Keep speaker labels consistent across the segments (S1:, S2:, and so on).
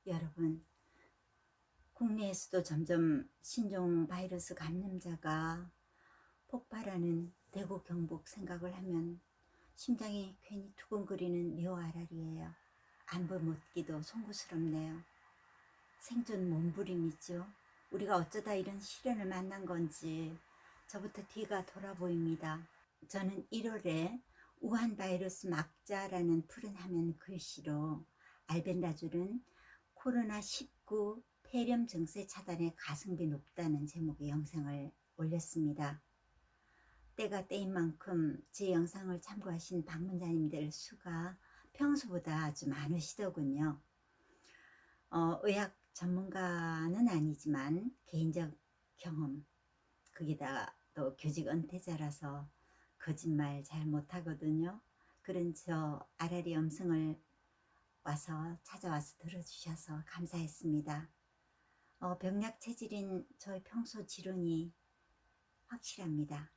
S1: 여러분, 국내에서도 점점 신종 바이러스 감염자가 폭발하는 대구 경북 생각을 하면 심장이 괜히 두근거리는 묘아랄이에요. 안부 묻기도 송구스럽네요. 생존 몸부림이죠. 우리가 어쩌다 이런 시련을 만난 건지 저부터 뒤가 돌아 보입니다. 저는 1월에 우한 바이러스 막자라는 푸른 화면 글씨로 알벤다졸은 코로나19 폐렴 증세 차단에 가성비 높다는 제목의 영상을 올렸습니다. 때가 때인 만큼 제 영상을 참고하신 방문자님들 수가 평소보다 아주 많으시더군요. 의학 전문가는 아니지만 개인적 경험, 거기다 또 교직 은퇴자라서 거짓말 잘 못하거든요. 그런 저 아라리 음성을 찾아와서 들어주셔서 감사했습니다. 병약 체질인 저의 평소 지론이 확실합니다.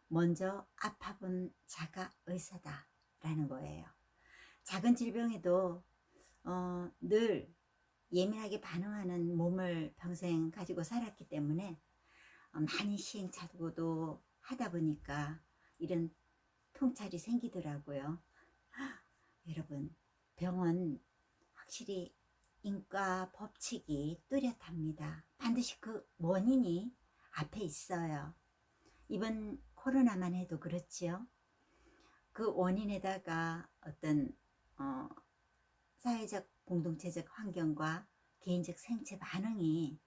S1: 먼저 아파본 자가 의사다 라는 거예요. 작은 질병에도 늘 예민하게 반응하는 몸을 평생 가지고 살았기 때문에 많이 시행착오도 하다 보니까 이런 통찰이 생기더라고요. 여러분, 병은 확실히 인과 법칙이 뚜렷합니다. 반드시 그 원인이 앞에 있어요. 이번 코로나만 해도 그렇지요. 그 원인에다가 어떤 사회적 공동체적 환경과 개인적 생체 반응이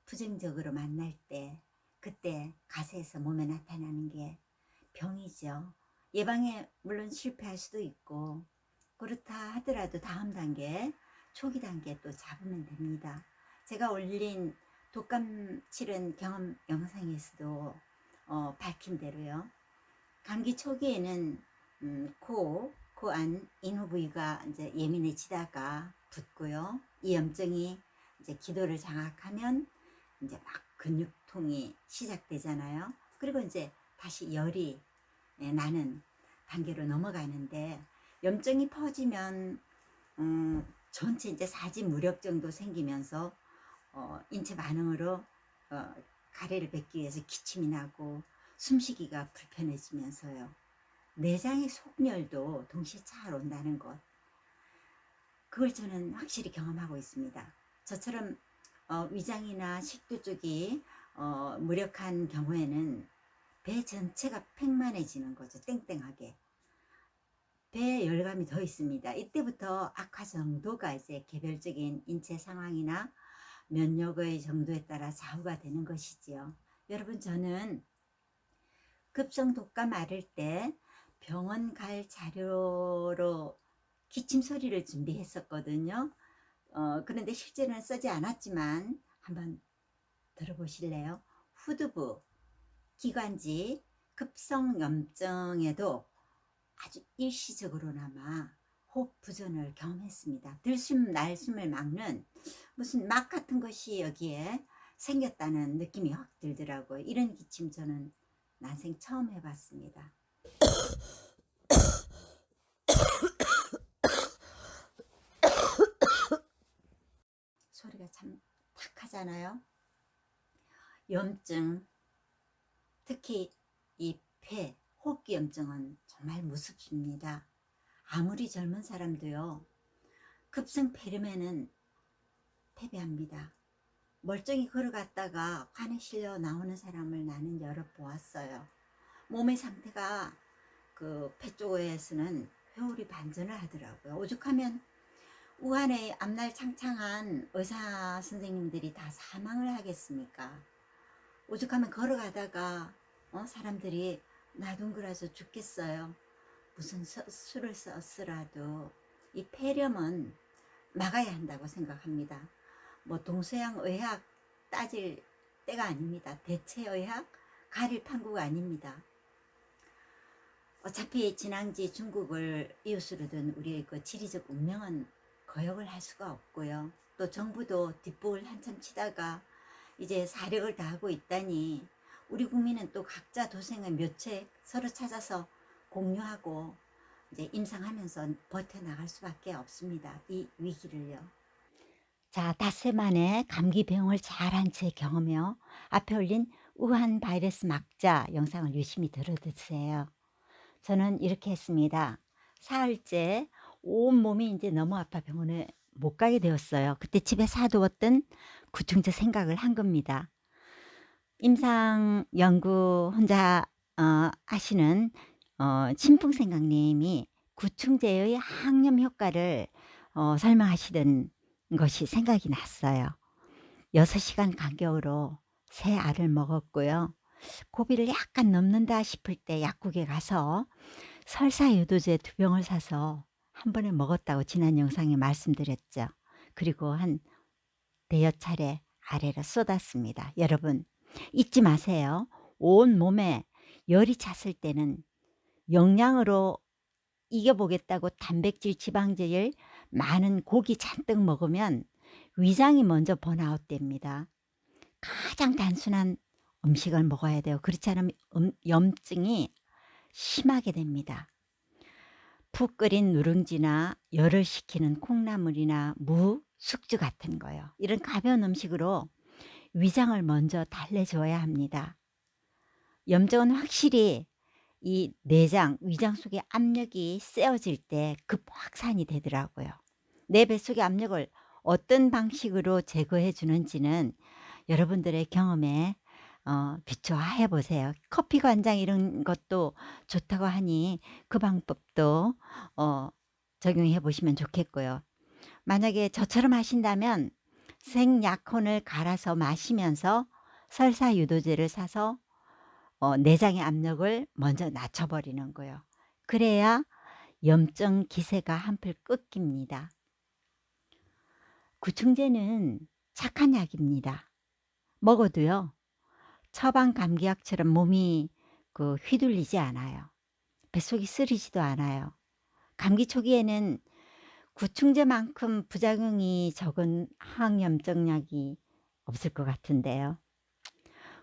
S1: 부정적으로 만날 때, 그때 가세에서 몸에 나타나는 게 병이죠. 예방에 물론 실패할 수도 있고, 그렇다 하더라도 다음 단계, 초기 단계 또 잡으면 됩니다. 제가 올린 독감 치른 경험 영상에서도 밝힌 대로요. 감기 초기에는 코 안 인후 부위가 이제 예민해지다가 붓고요. 이 염증이 이제 기도를 장악하면 이제 막 근육통이 시작되잖아요. 그리고 이제 다시 열이 나는 단계로 넘어가는데, 염증이 퍼지면 전체 이제 사지무력 정도 생기면서 인체 반응으로 가래를 뱉기 위해서 기침이 나고 숨쉬기가 불편해지면서요. 내장의 속열도 동시에 잘 온다는 것, 그걸 저는 확실히 경험하고 있습니다. 저처럼 위장이나 식도 쪽이 무력한 경우에는 배 전체가 팽만해지는 거죠. 땡땡하게. 배에 열감이 더 있습니다. 이때부터 악화 정도가 이제 개별적인 인체 상황이나 면역의 정도에 따라 좌우가 되는 것이지요. 여러분, 저는 급성 독감 앓을 때 병원 갈 자료로 기침 소리를 준비했었거든요. 그런데 실제로는 쓰지 않았지만 한번 들어보실래요? 후두부, 기관지, 급성염증에도 아주 일시적으로나마 호흡 부전을 경험했습니다. 들숨 날숨을 막는 무슨 막 같은 것이 여기에 생겼다는 느낌이 확 들더라고요. 이런 기침 저는 난생 처음 해봤습니다. 소리가 참 탁하잖아요. 염증, 특히 이 폐, 호흡기 염증은 정말 무섭습니다. 아무리 젊은 사람도요, 급성 폐렴에는 패배합니다. 멀쩡히 걸어갔다가 관에 실려 나오는 사람을 나는 여러 보았어요. 몸의 상태가 그 폐 쪽에서는 회오리 반전을 하더라고요. 오죽하면 우한의 앞날 창창한 의사 선생님들이 다 사망을 하겠습니까? 오죽하면 걸어가다가 사람들이 나둥그라져 죽겠어요. 무슨 수를 썼으라도 이 폐렴은 막아야 한다고 생각합니다. 뭐 동서양 의학 따질 때가 아닙니다. 대체 의학 가릴 판구가 아닙니다. 어차피 진앙지 중국을 이웃으로 둔 우리의 그 지리적 운명은 거역을 할 수가 없고요. 또 정부도 뒷북을 한참 치다가 이제 사력을 다하고 있다니, 우리 국민은 또 각자 도생의 묘책 서로 찾아서 공유하고 이제 임상하면서 버텨나갈 수밖에 없습니다. 이 위기를요. 자, 닷새 만에 감기 병을 잘한 채 경험해요. 앞에 올린 우한 바이러스 막자 영상을 유심히 들어주세요. 저는 이렇게 했습니다. 사흘째 온몸이 이제 너무 아파 병원에 못 가게 되었어요. 그때 집에 사두었던 구충제 생각을 한 겁니다. 임상 연구 혼자 하시는 신풍생강님이 구충제의 항염 효과를 설명하시던 것이 생각이 났어요. 6시간 간격으로 새 알을 먹었고요. 고비를 약간 넘는다 싶을 때 약국에 가서 설사유도제 2병을 사서 한 번에 먹었다고 지난 영상에 말씀드렸죠. 그리고 한 대여 차례 아래로 쏟았습니다. 여러분 잊지 마세요. 온 몸에 열이 찼을 때는 영양으로 이겨보겠다고 단백질, 지방제를 많은 고기 잔뜩 먹으면 위장이 먼저 번아웃 됩니다. 가장 단순한 음식을 먹어야 돼요. 그렇지 않으면 염증이 심하게 됩니다. 푹 끓인 누룽지나 열을 식히는 콩나물이나 무, 숙주 같은 거요. 이런 가벼운 음식으로 위장을 먼저 달래줘야 합니다. 염증은 확실히 이 내장, 위장 속의 압력이 세어질 때 급 확산이 되더라고요. 내 뱃속의 압력을 어떤 방식으로 제거해 주는지는 여러분들의 경험에 비추해 보세요. 커피 관장 이런 것도 좋다고 하니 그 방법도 적용해 보시면 좋겠고요. 만약에 저처럼 하신다면 생약혼을 갈아서 마시면서 설사유도제를 사서 내장의 압력을 먼저 낮춰버리는 거예요. 그래야 염증 기세가 한풀 꺾입니다. 구충제는 착한 약입니다. 먹어도요 처방 감기약처럼 몸이 휘둘리지 않아요. 뱃속이 쓰리지도 않아요. 감기 초기에는 구충제만큼 부작용이 적은 항염증 약이 없을 것 같은데요.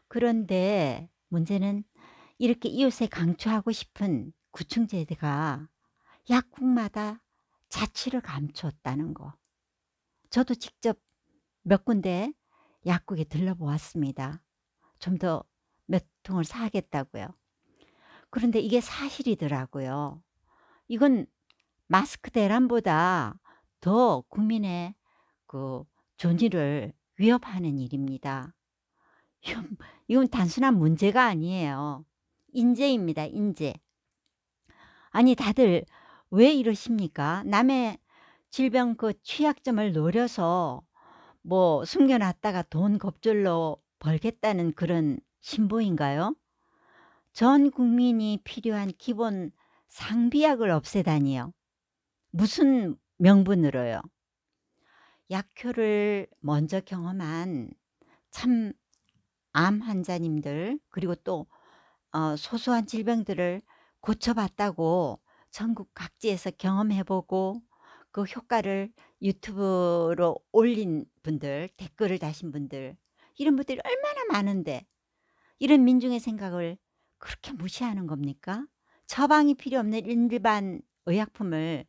S1: 그런데 문제는 이렇게 이웃에 강추하고 싶은 구충제가 약국마다 자취를 감추었다는 거. 저도 직접 몇 군데 약국에 들러보았습니다. 좀 더 몇 통을 사겠다고요. 그런데 이게 사실이더라고요. 이건 마스크 대란보다 더 국민의 존의를 위협하는 일입니다. 이건 단순한 문제가 아니에요. 인재입니다. 인재. 아니 다들 왜 이러십니까? 남의 질병 취약점을 노려서 숨겨놨다가 돈 겁줄로 벌겠다는 그런 신보인가요? 전 국민이 필요한 기본 상비약을 없애다니요. 무슨 명분으로요? 약효를 먼저 경험한 참 암 환자님들 그리고 또 소소한 질병들을 고쳐봤다고 전국 각지에서 경험해보고 그 효과를 유튜브로 올린 분들, 댓글을 다신 분들, 이런 분들이 얼마나 많은데 이런 민중의 생각을 그렇게 무시하는 겁니까? 처방이 필요 없는 일반 의약품을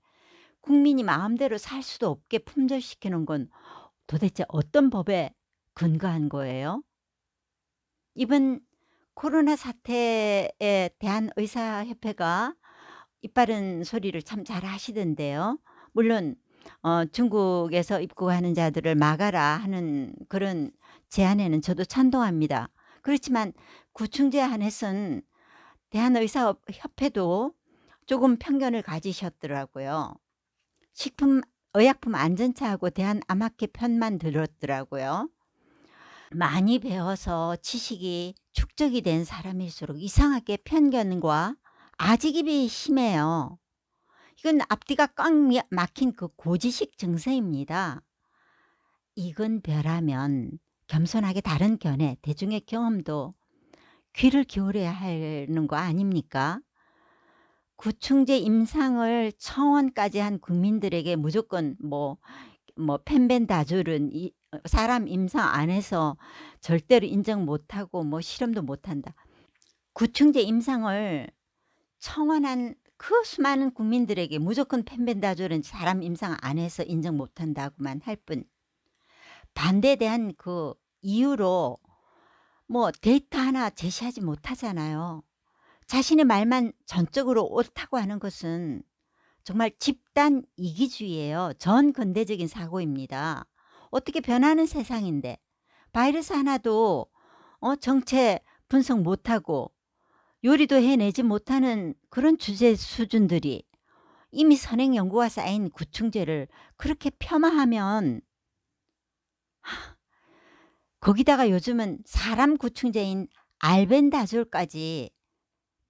S1: 국민이 마음대로 살 수도 없게 품절시키는 건 도대체 어떤 법에 근거한 거예요? 이번 코로나 사태에 대한 의사협회가 이빠른 소리를 참 잘하시던데요. 물론 중국에서 입국하는 자들을 막아라 하는 그런 제안에는 저도 찬동합니다. 그렇지만 구충제 한해서는 대한의사협회도 조금 편견을 가지셨더라고요. 의약품안전처하고 대한암학회 편만 들었더라고요. 많이 배워서 지식이 축적이 된 사람일수록 이상하게 편견과 아직입이 심해요. 이건 앞뒤가 꽉 막힌 고지식 증세입니다. 이건 벼라면 겸손하게 다른 견해, 대중의 경험도 귀를 기울여야 하는 거 아닙니까? 구충제 임상을 청원까지 한 국민들에게 무조건 펜벤다졸은 사람 임상 안에서 절대로 인정 못하고 실험도 못한다. 구충제 임상을 청원한 그 수많은 국민들에게 무조건 펜벤다졸은 사람 임상 안에서 인정 못한다고만 할 뿐, 반대에 대한 그 이유로 뭐 데이터 하나 제시하지 못하잖아요. 자신의 말만 전적으로 옳다고 하는 것은 정말 집단 이기주의예요. 전 근대적인 사고입니다. 어떻게 변하는 세상인데 바이러스 하나도 정체 분석 못하고 요리도 해내지 못하는 그런 주제 수준들이 이미 선행 연구가 쌓인 구충제를 그렇게 폄하하면, 거기다가 요즘은 사람 구충제인 알벤다졸까지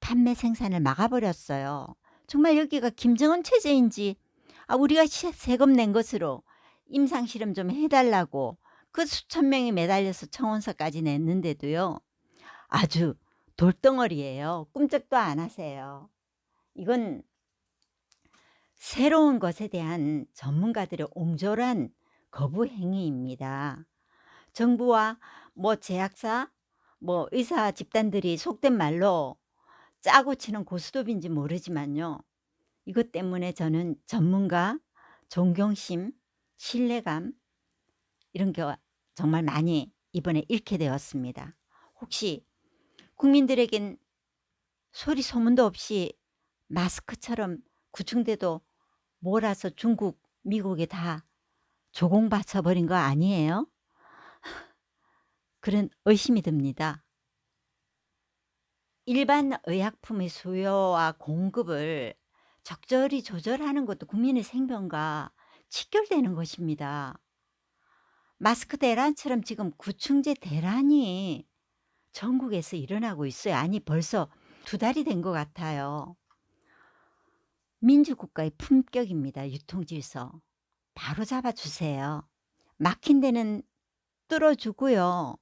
S1: 판매 생산을 막아버렸어요. 정말 여기가 김정은 체제인지, 우리가 세금 낸 것으로 임상실험 좀 해달라고 그 수천 명이 매달려서 청원서까지 냈는데도요. 아주 돌덩어리예요. 꿈쩍도 안 하세요. 이건 새로운 것에 대한 전문가들의 옹졸한 거부 행위입니다. 정부와 뭐 제약사, 뭐 의사 집단들이 속된 말로 짜고 치는 고스톱인지 모르지만요. 이것 때문에 저는 전문가, 존경심, 신뢰감 이런 게 정말 많이 이번에 잃게 되었습니다. 혹시 국민들에겐 소리 소문도 없이 마스크처럼 구충제도 몰아서 중국, 미국에 다 조공바쳐 버린 거 아니에요? 그런 의심이 듭니다. 일반 의약품의 수요와 공급을 적절히 조절하는 것도 국민의 생명과 직결되는 것입니다. 마스크 대란처럼 지금 구충제 대란이 전국에서 일어나고 있어요. 아니 벌써 2달이 된 것 같아요. 민주국가의 품격입니다. 유통질서. 바로 잡아주세요. 막힌 데는 뚫어주고요.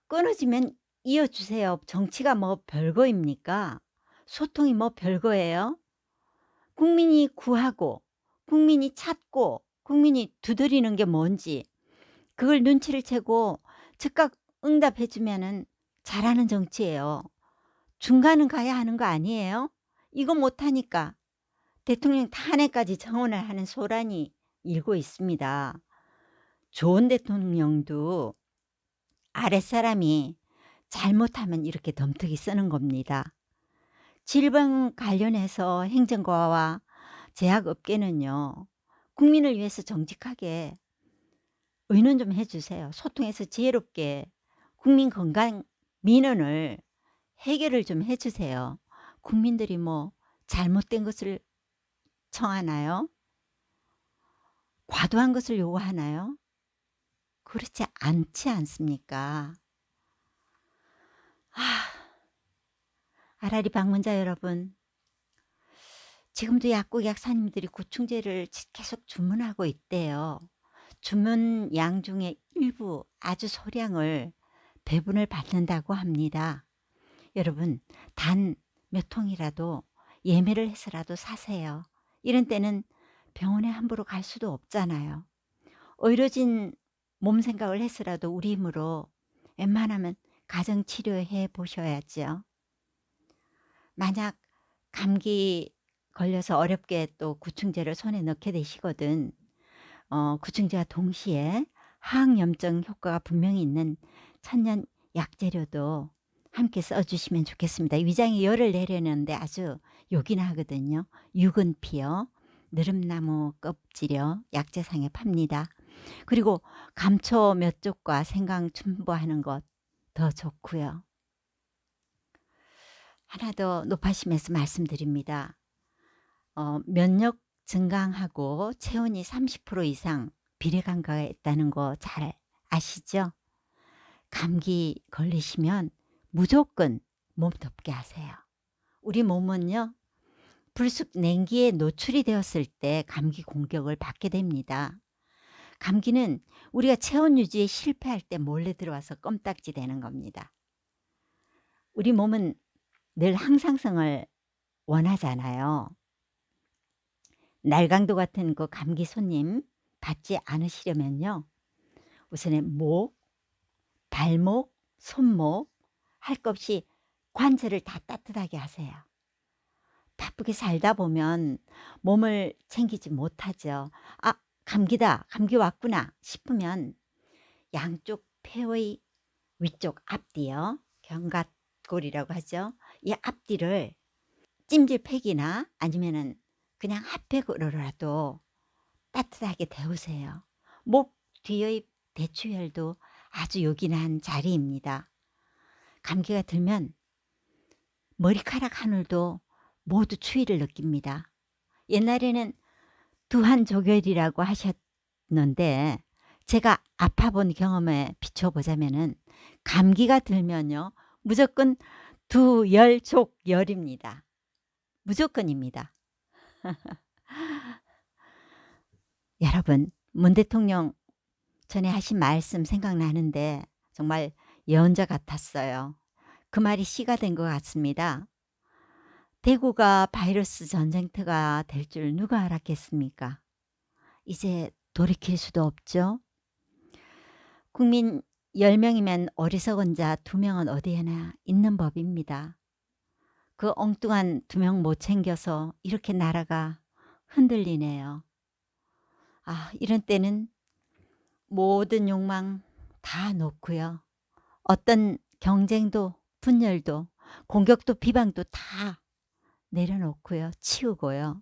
S1: 끊어지면 이어주세요. 정치가 뭐 별거입니까? 소통이 뭐 별거예요? 국민이 구하고 국민이 찾고 국민이 두드리는 게 뭔지 그걸 눈치를 채고 즉각 응답해 주면은 잘하는 정치예요. 중간은 가야 하는 거 아니에요? 이거 못하니까 대통령 탄핵까지 청원을 하는 소란이 일고 있습니다. 좋은 대통령도 아랫사람이 잘못하면 이렇게 덤터기 쓰는 겁니다. 질병 관련해서 행정가와 제약업계는요. 국민을 위해서 정직하게 의논 좀 해주세요. 소통해서 지혜롭게 국민 건강 민원을 해결을 좀 해주세요. 국민들이 뭐 잘못된 것을 청하나요? 과도한 것을 요구하나요? 그렇지 않지 않습니까? 아라리 방문자 여러분, 지금도 약국 약사님들이 구충제를 계속 주문하고 있대요. 주문 양 중에 일부 아주 소량을 배분을 받는다고 합니다. 여러분, 단 몇 통이라도 예매를 해서라도 사세요. 이런 때는 병원에 함부로 갈 수도 없잖아요. 의료진 몸 생각을 해서라도 우리 힘으로 웬만하면 가정치료해 보셔야죠. 만약 감기 걸려서 어렵게 또 구충제를 손에 넣게 되시거든 구충제와 동시에 항염증 효과가 분명히 있는 천연 약재료도 함께 써주시면 좋겠습니다. 위장에 열을 내려는데 아주 요긴하거든요. 유근피요, 느릅나무 껍질요, 약재상에 팝니다. 그리고 감초 몇 쪽과 생강 춘부하는 것 더 좋고요. 하나 더 높아심에서 말씀드립니다. 면역 증강하고 체온이 30% 이상 비례 감가가 있다는 거 잘 아시죠? 감기 걸리시면 무조건 몸 덮게 하세요. 우리 몸은요, 불쑥 냉기에 노출이 되었을 때 감기 공격을 받게 됩니다. 감기는 우리가 체온 유지에 실패할 때 몰래 들어와서 껌딱지 되는 겁니다. 우리 몸은 늘 항상성을 원하잖아요. 날강도 같은 그 감기 손님 받지 않으시려면요. 우선에 목, 발목, 손목 할 것 없이 관절을 다 따뜻하게 하세요. 바쁘게 살다 보면 몸을 챙기지 못하죠. 감기다, 감기 왔구나 싶으면 양쪽 폐의 위쪽 앞뒤요. 견갑골이라고 하죠. 이 앞뒤를 찜질팩이나 아니면은 그냥 핫팩으로라도 따뜻하게 데우세요. 목 뒤의 대추혈도 아주 요긴한 자리입니다. 감기가 들면 머리카락 한 올도 모두 추위를 느낍니다. 옛날에는 두한조결이라고 하셨는데 제가 아파본 경험에 비춰보자면은 감기가 들면요 무조건 두열족열입니다. 무조건입니다. 여러분, 문 대통령 전에 하신 말씀 생각나는데 정말 예언자 같았어요. 그 말이 시가 된 것 같습니다. 대구가 바이러스 전쟁터가 될 줄 누가 알았겠습니까? 이제 돌이킬 수도 없죠. 국민 10명이면 어리석은 자 2명은 어디에나 있는 법입니다. 그 엉뚱한 2명 못 챙겨서 이렇게 나라가 흔들리네요. 아, 이런 때는 모든 욕망 다 놓고요. 어떤 경쟁도 분열도 공격도 비방도 다 내려놓고요. 치우고요.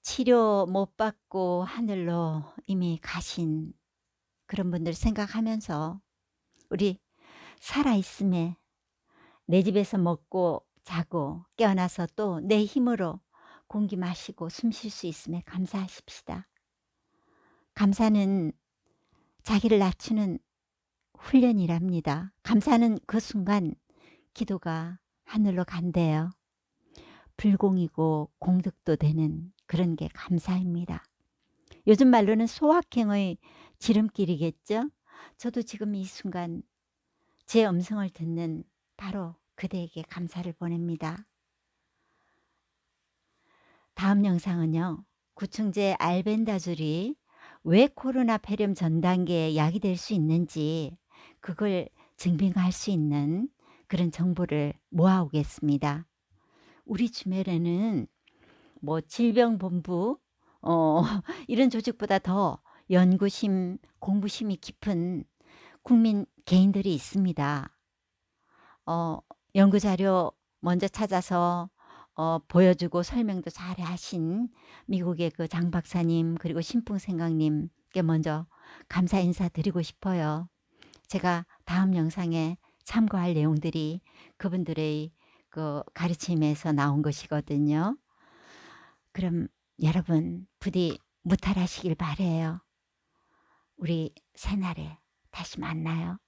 S1: 치료 못 받고 하늘로 이미 가신 그런 분들 생각하면서 우리 살아있음에 내 집에서 먹고 자고 깨어나서 또 내 힘으로 공기 마시고 숨 쉴 수 있음에 감사하십시다. 감사는 자기를 낮추는 훈련이랍니다. 감사는 그 순간 기도가 하늘로 간대요. 불공이고 공덕도 되는 그런 게 감사입니다. 요즘 말로는 소확행의 지름길이겠죠? 저도 지금 이 순간 제 음성을 듣는 바로 그대에게 감사를 보냅니다. 다음 영상은요. 구충제 알벤다졸이 왜 코로나 폐렴 전 단계의 약이 될 수 있는지 그걸 증빙할 수 있는 그런 정보를 모아오겠습니다. 우리 주변에는 뭐 질병본부 이런 조직보다 더 연구심, 공부심이 깊은 국민 개인들이 있습니다. 연구자료 먼저 찾아서 보여주고 설명도 잘 하신 미국의 그 장 박사님 그리고 신풍생강님께 먼저 감사 인사 드리고 싶어요. 제가 다음 영상에 참고할 내용들이 그분들의 그 가르침에서 나온 것이거든요. 그럼 여러분 부디 무탈하시길 바래요. 우리 새날에 다시 만나요.